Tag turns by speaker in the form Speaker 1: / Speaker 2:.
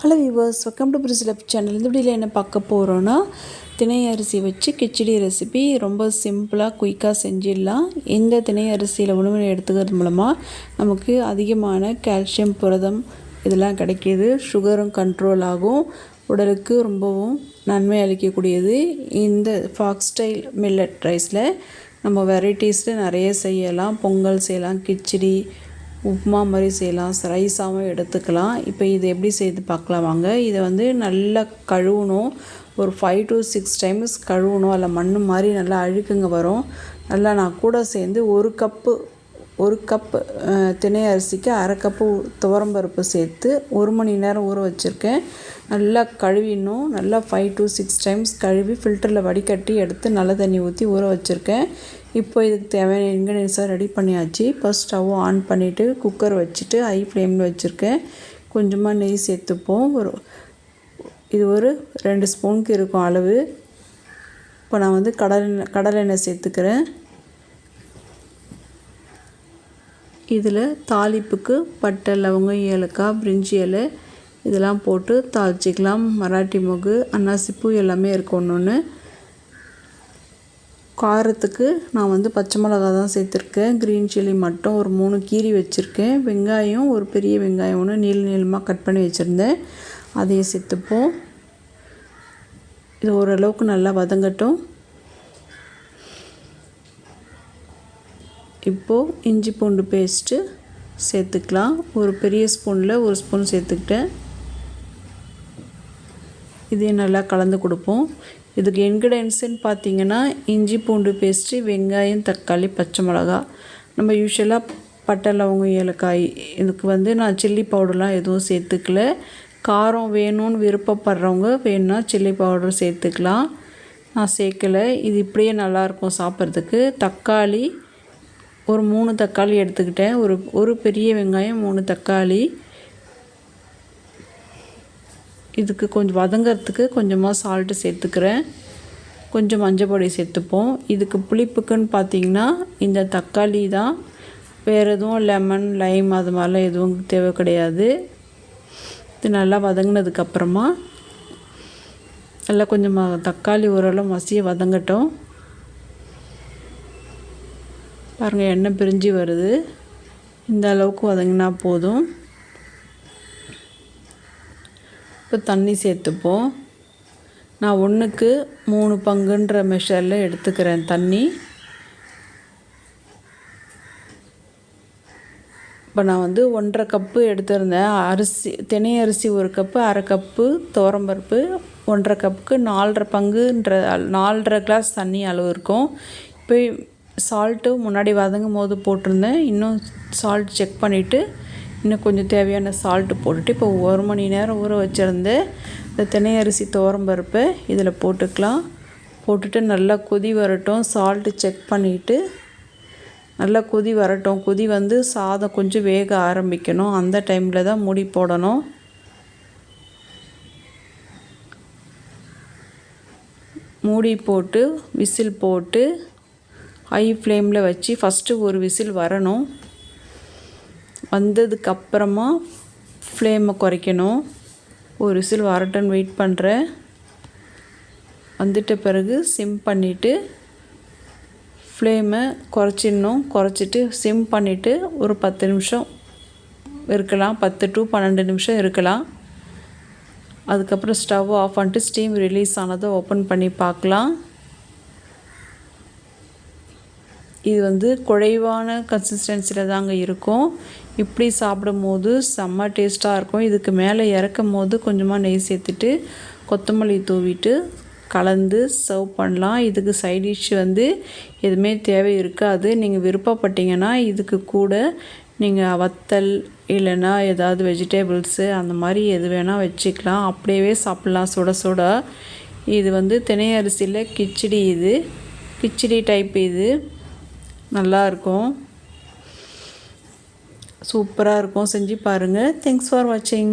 Speaker 1: Hello viewers, welcome to பிரிஸ் life channel. இந்த வீடியோவில் என்ன பார்க்க போகிறோன்னா, திணை அரிசி வச்சு கிச்சடி ரெசிபி ரொம்ப சிம்பிளாக குயிக்காக செஞ்சிடலாம். இந்த திணை அரிசியில் உணவு எடுத்துக்கிறது மூலமாக நமக்கு அதிகமான கால்சியம், புரதம் இதெல்லாம் கிடைக்கிது. சுகரும் கண்ட்ரோல் ஆகும். உடலுக்கு ரொம்பவும் நன்மை அளிக்கக்கூடியது. இந்த ஃபாக்ஸ்டைல் மில்லட் ரைஸில் நம்ம வெரைட்டிஸில் நிறைய செய்யலாம். பொங்கல் செய்யலாம், கிச்சடி, உப்புமா மாதிரி செய்யலாம், ரைஸாகவும் எடுத்துக்கலாம். இப்போ இது எப்படி செய்து பார்க்கலாம் வாங்க. இதை நல்லா கழுவணும். ஒரு 5 to 6 டைம்ஸ் கழுவணும். அதில் மண் மாதிரி நல்லா அழுக்குங்க வரும். நல்லா நான் கூட சேர்ந்து ஒரு கப்பு திணை அரிசிக்கு அரை கப்பு துவரம்பருப்பு சேர்த்து 1 மணி நேரம் ஊற வச்சுருக்கேன். நல்லா கழுவிடணும். நல்லா 5 to 6 டைம்ஸ் கழுவி ஃபில்டரில் வடிகட்டி எடுத்து நல்ல தண்ணி ஊற்றி ஊற வச்சுருக்கேன். இப்போ இதுக்கு தேவையான இன்க்ரீடியன்ஸாக ரெடி பண்ணியாச்சு. ஃபஸ்ட் ஸ்டவ் ஆன் பண்ணிவிட்டு குக்கர் வச்சுட்டு ஹை ஃப்ளேமில் வச்சுருக்கேன். கொஞ்சமாக நெய் சேர்த்துப்போம். இது ஒரு 2 ஸ்பூனுக்கு இருக்கும் அளவு. இப்போ நான் கடலெண்ணெய் சேர்த்துக்கிறேன். இதில் தாளிப்புக்கு பட்டை, லவங்கம், ஏலக்காய், பிரிஞ்சி இலை இதெல்லாம் போட்டு தாளிச்சிக்கலாம். மராட்டி மொகு, அன்னாசிப்பூ எல்லாமே இருக்கும். ஒன்று காரத்துக்கு நான் பச்சை மிளகா தான் சேர்த்துருக்கேன். க்ரீன் சில்லி மட்டும் ஒரு 3 கீரி வச்சுருக்கேன். வெங்காயம், ஒரு பெரிய வெங்காயம் ஒன்று நீளமாக கட் பண்ணி வச்சுருந்தேன், அதையும் சேர்த்துப்போம். இது ஓரளவுக்கு நல்லா வதங்கட்டும். இப்போது இஞ்சி பூண்டு பேஸ்ட்டு சேர்த்துக்கலாம். ஒரு பெரிய ஸ்பூனில் 1 ஸ்பூன் சேர்த்துக்கிட்டேன். இதையும் நல்லா கலந்து கொடுப்போம். இதுக்கு இன்க்ரீடியன்ட்ஸுன்னு பார்த்திங்கன்னா, இஞ்சி பூண்டு பேஸ்ட்டு, வெங்காயம், தக்காளி, பச்சை மிளகா. நம்ம யூஸ்வலாக பட்டை, லவங்கம், ஏலக்காய். இதுக்கு நான் சில்லி பவுடர்லாம் எதுவும் சேர்த்துக்கல. காரம் வேணும்னு விருப்பப்படுறவங்க வேணும்னா சில்லி பவுடர் சேர்த்துக்கலாம். நான் சேர்க்கலை. இது இப்படியே நல்லாயிருக்கும் சாப்பிட்றதுக்கு. தக்காளி ஒரு 3 தக்காளி எடுத்துக்கிட்டேன். ஒரு பெரிய வெங்காயம், 3 தக்காளி. இதுக்கு கொஞ்சம் வதங்கிறதுக்கு கொஞ்சமாக சால்ட்டு சேர்த்துக்கிறேன். கொஞ்சம் மஞ்சள் பொடி சேர்த்துப்போம். இதுக்கு புளிப்புக்குன்னு பார்த்திங்கன்னா இந்த தக்காளி தான். வேறு எதுவும் லெமன், லைம் அது மாதிரிலாம் எதுவும் தேவை கிடையாது. இது நல்லா வதங்கினதுக்கப்புறமா நல்லா கொஞ்சம் தக்காளி ஓரளவு மசிய வதங்கட்டும். பாருங்கள், எண்ணெய் பிரிஞ்சு வருது. இந்த அளவுக்கு வதங்கினா போதும். இப்போ தண்ணி சேர்த்துப்போம். நான் 1க்கு 3 பங்குன்ற மெஷரில் எடுத்துக்கிறேன் தண்ணி. இப்போ நான் 1.5 கப்பு எடுத்துருந்தேன் அரிசி. திணை அரிசி 1 கப்பு, அரை கப்பு துவரம்பருப்பு, 1.5 கப்புக்கு 4.5 பங்குன்ற 4.5 கிளாஸ் தண்ணி அளவு இருக்கும். இப்போ சால்ட்டு முன்னாடி வதங்கும் போது போட்டிருந்தேன். இன்னும் சால்ட் செக் பண்ணிவிட்டு இன்னும் கொஞ்சம் தேவையான சால்ட்டு போட்டுட்டு இப்போ 1 மணி நேரம் ஊற வச்சுருந்து இந்த திணை அரிசி துவரம்பருப்பை இதில் போட்டுக்கலாம். போட்டுட்டு நல்லா கொதி வரட்டும். சால்ட்டு செக் பண்ணிவிட்டு நல்லா கொதி வரட்டும். கொதி சாதம் கொஞ்சம் வேக ஆரம்பிக்கணும். அந்த டைமில் தான் மூடி போடணும். மூடி போட்டு விசில் போட்டு ஹை ஃப்ளேமில் வச்சு ஃபஸ்ட்டு ஒரு விசில் வரணும். வந்ததுக்கப்புறமா ஃப்ளேமை குறைக்கணும். ஒரு விசில் வரட்டும் வெயிட் பண்ணுறேன். வந்துட்ட பிறகு சிம் பண்ணிவிட்டு ஃப்ளேமை குறைச்சிட்டு சிம் பண்ணிவிட்டு ஒரு 10 நிமிஷம் இருக்கலாம். 10 to 12 நிமிஷம் இருக்கலாம். அதுக்கப்புறம் ஸ்டவ் ஆஃப் பண்ணிட்டு ஸ்டீம் ரிலீஸ் ஆனதை ஓப்பன் பண்ணி பார்க்கலாம். இது குழைவான கன்சிஸ்டன்சியில் தாங்க இருக்கும். இப்படி சாப்பிடும் போது செம்ம டேஸ்ட்டாக இருக்கும். இதுக்கு மேலே இறக்கும் போது கொஞ்சமாக நெய் சேர்த்துட்டு கொத்தமல்லி தூவிட்டு கலந்து சர்வ் பண்ணலாம். இதுக்கு சைட் டிஷ் எதுவுமே தேவை இருக்காது. நீங்கள் விருப்பப்பட்டீங்கன்னா இதுக்கு கூட நீங்கள் வத்தல் இல்லைன்னா ஏதாவது வெஜிடேபிள்ஸு அந்த மாதிரி எது வேணால் வச்சுக்கலாம். அப்படியே சாப்பிட்லாம் சுட சுட. இது திணை அரிசியில் கிச்சடி. இது கிச்சடி டைப். இது நல்லாயிருக்கும், சூப்பராக இருக்கும். செஞ்சு பாருங்கள். தேங்க்ஸ் ஃபார் வாட்சிங்.